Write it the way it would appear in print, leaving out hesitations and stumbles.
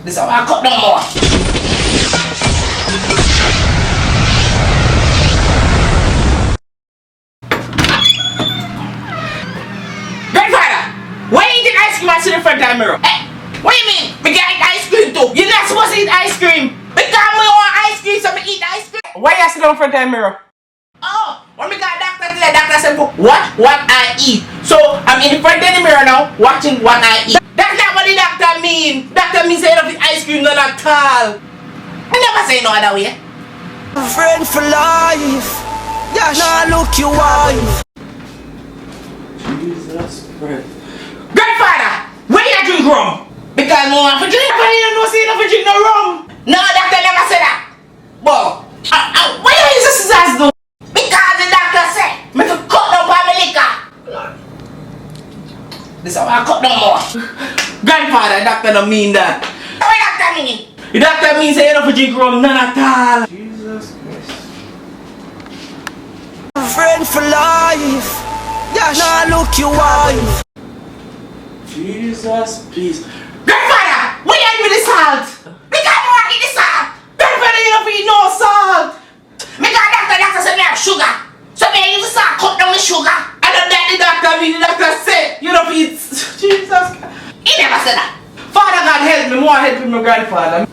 This is how I cut down more. Grandfather, why you eating ice cream in front of the mirror? Hey, what do you mean? We can eat ice cream too. You're not supposed to eat ice cream. Because we want ice cream, so we eat ice cream. Why you sitting in front of the mirror? Oh, when we got doctor today, doctor said, what I eat. So I'm in front of the mirror now, watching what I eat. That's not what the doctor mean. Doctor means say you don't eat ice cream, none at all. I never say no other way. Friend for life. Yeah, now look you wife. Jesus Christ. Grandfather, why you drink rum? Because no one for drink. But you don't say no for drink no rum. No, doctor never said that. But why you use the scissors though? Because the doctor said me to cut down my liquor. This is how I cut down more. Grandfather, doctor don't mean that. What doctor mean? The doctor means say you don't for drink rum, none at all. Jesus Christ. Friend for life. Yeah, now look you wife. Jesus, please. Grandfather, why you eat with the salt? Because you want to eat the salt. Grandfather, you don't eat no salt. Because doctor said me have sugar. So me use the salt, cut down the sugar. I don't that the doctor mean. The doctor said you don't eat. Jesus. He never said that. Father God help me, more help my grandfather.